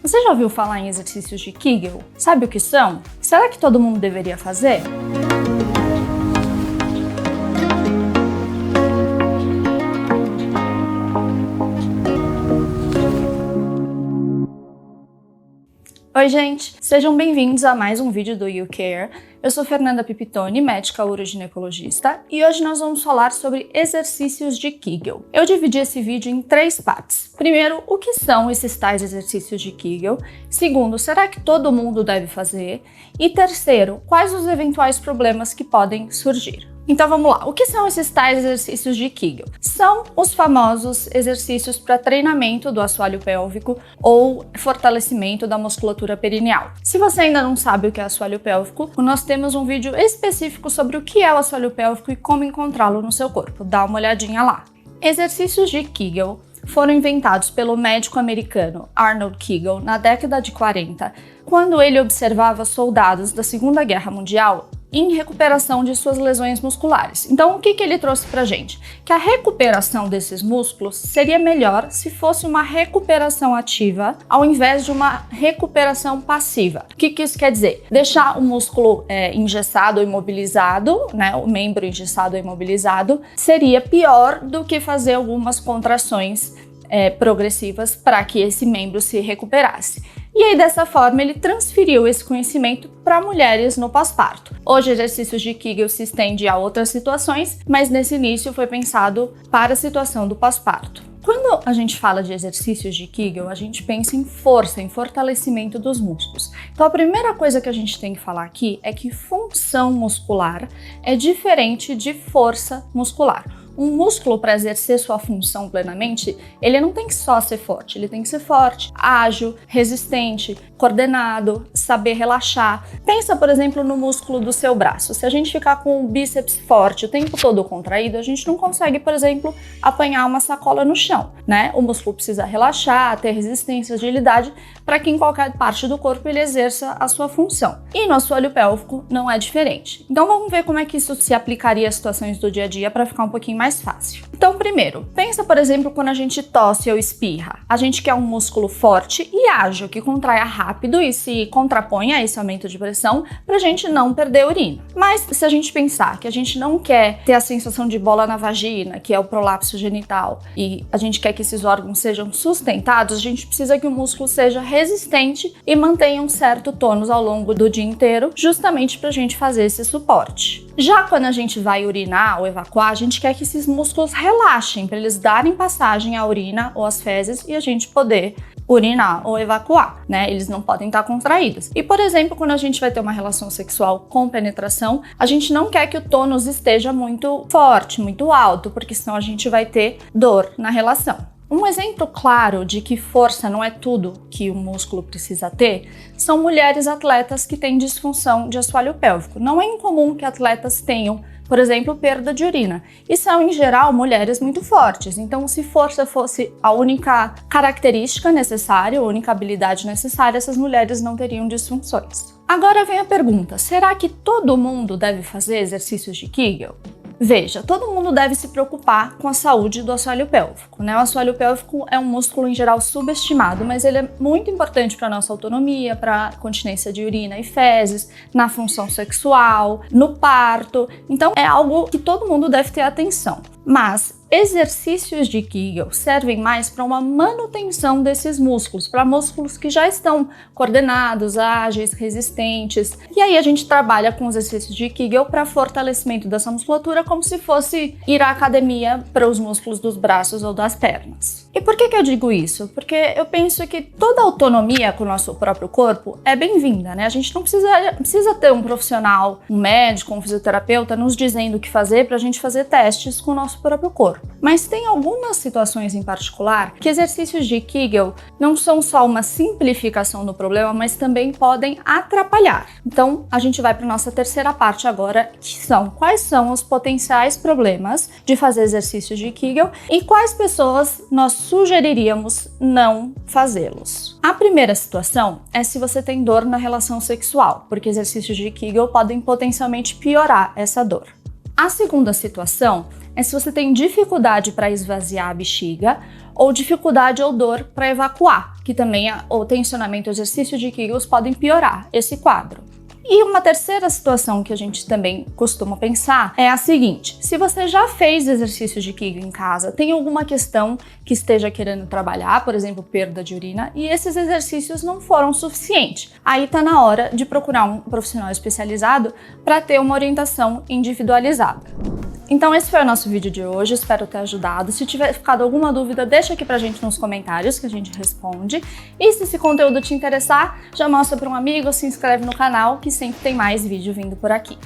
Você já ouviu falar em exercícios de Kegel? Sabe o que são? Será que todo mundo deveria fazer? Oi gente, sejam bem-vindos a mais um vídeo do YouCare. Eu sou Fernanda Pipitoni, médica uroginecologista, e hoje nós vamos falar sobre exercícios de Kegel. Eu dividi esse vídeo em 3 partes. Primeiro, o que são esses tais exercícios de Kegel? Segundo, será que todo mundo deve fazer? E terceiro, quais os eventuais problemas que podem surgir? Então vamos lá, o que são esses tais exercícios de Kegel? São os famosos exercícios para treinamento do assoalho pélvico ou fortalecimento da musculatura perineal. Se você ainda não sabe o que é assoalho pélvico, nós temos um vídeo específico sobre o que é o assoalho pélvico e como encontrá-lo no seu corpo. Dá uma olhadinha lá. Exercícios de Kegel foram inventados pelo médico americano Arnold Kegel na década de 40, quando ele observava soldados da Segunda Guerra Mundial em recuperação de suas lesões musculares. Então, o que ele trouxe pra gente? Que a recuperação desses músculos seria melhor se fosse uma recuperação ativa ao invés de uma recuperação passiva. O que isso quer dizer? Deixar o músculo engessado ou imobilizado, né, o membro engessado ou imobilizado, seria pior do que fazer algumas contrações progressivas para que esse membro se recuperasse. E aí, dessa forma, ele transferiu esse conhecimento para mulheres no pós-parto. Hoje, exercícios de Kegel se estende a outras situações, mas nesse início foi pensado para a situação do pós-parto. Quando a gente fala de exercícios de Kegel, a gente pensa em força, em fortalecimento dos músculos. Então, a primeira coisa que a gente tem que falar aqui é que função muscular é diferente de força muscular. Um músculo, para exercer sua função plenamente, ele não tem que só ser forte, ele tem que ser forte, ágil, resistente, coordenado, saber relaxar. Pensa, por exemplo, no músculo do seu braço. Se a gente ficar com o bíceps forte o tempo todo contraído, a gente não consegue, por exemplo, apanhar uma sacola no chão, né? O músculo precisa relaxar, ter resistência, agilidade, para que em qualquer parte do corpo ele exerça a sua função. E no assoalho pélvico não é diferente. Então vamos ver como é que isso se aplicaria às situações do dia a dia para ficar um pouquinho mais fácil. Então, primeiro, pensa, por exemplo, quando a gente tosse ou espirra. A gente quer um músculo forte e ágil, que contraia rápido e se contraponha a esse aumento de pressão para a gente não perder urina. Mas se a gente pensar que a gente não quer ter a sensação de bola na vagina, que é o prolapso genital, e a gente quer que esses órgãos sejam sustentados, a gente precisa que o músculo seja resistente e mantenha um certo tônus ao longo do dia inteiro, justamente para a gente fazer esse suporte. Já quando a gente vai urinar ou evacuar, a gente quer que esses músculos relaxem para eles darem passagem à urina ou às fezes e a gente poder urinar ou evacuar, né? Eles não podem estar contraídos. E, por exemplo, quando a gente vai ter uma relação sexual com penetração, a gente não quer que o tônus esteja muito forte, muito alto, porque senão a gente vai ter dor na relação. Um exemplo claro de que força não é tudo que o músculo precisa ter são mulheres atletas que têm disfunção de assoalho pélvico. Não é incomum que atletas tenham, por exemplo, perda de urina. E são, em geral, mulheres muito fortes. Então, se força fosse a única característica necessária, a única habilidade necessária, essas mulheres não teriam disfunções. Agora vem a pergunta, será que todo mundo deve fazer exercícios de Kegel? Veja, todo mundo deve se preocupar com a saúde do assoalho pélvico, né? O assoalho pélvico é um músculo em geral subestimado, mas ele é muito importante para a nossa autonomia, para a continência de urina e fezes, na função sexual, no parto. Então é algo que todo mundo deve ter atenção. Mas exercícios de Kegel servem mais para uma manutenção desses músculos, para músculos que já estão coordenados, ágeis, resistentes. E aí a gente trabalha com os exercícios de Kegel para fortalecimento dessa musculatura, como se fosse ir à academia para os músculos dos braços ou das pernas. E por que eu digo isso? Porque eu penso que toda autonomia com o nosso próprio corpo é bem-vinda, né? A gente não precisa ter um profissional, um médico, um fisioterapeuta nos dizendo o que fazer para a gente fazer testes com o nosso próprio corpo. Mas tem algumas situações em particular que exercícios de Kegel não são só uma simplificação do problema, mas também podem atrapalhar. Então, a gente vai para a nossa terceira parte agora, que são quais são os potenciais problemas de fazer exercícios de Kegel e quais pessoas nós sugeriríamos não fazê-los. A primeira situação é se você tem dor na relação sexual, porque exercícios de Kegel podem potencialmente piorar essa dor. A segunda situação é se você tem dificuldade para esvaziar a bexiga ou dificuldade ou dor para evacuar. que também o tensionamento e o exercício de Kegels podem piorar esse quadro. E uma terceira situação que a gente também costuma pensar é a seguinte: se você já fez exercícios de Kegel em casa, tem alguma questão que esteja querendo trabalhar, por exemplo, perda de urina, e esses exercícios não foram suficientes, aí tá na hora de procurar um profissional especializado para ter uma orientação individualizada. Então esse foi o nosso vídeo de hoje, espero ter ajudado. Se tiver ficado alguma dúvida, deixa aqui pra gente nos comentários que a gente responde. E se esse conteúdo te interessar, já mostra para um amigo, se inscreve no canal que sempre tem mais vídeo vindo por aqui.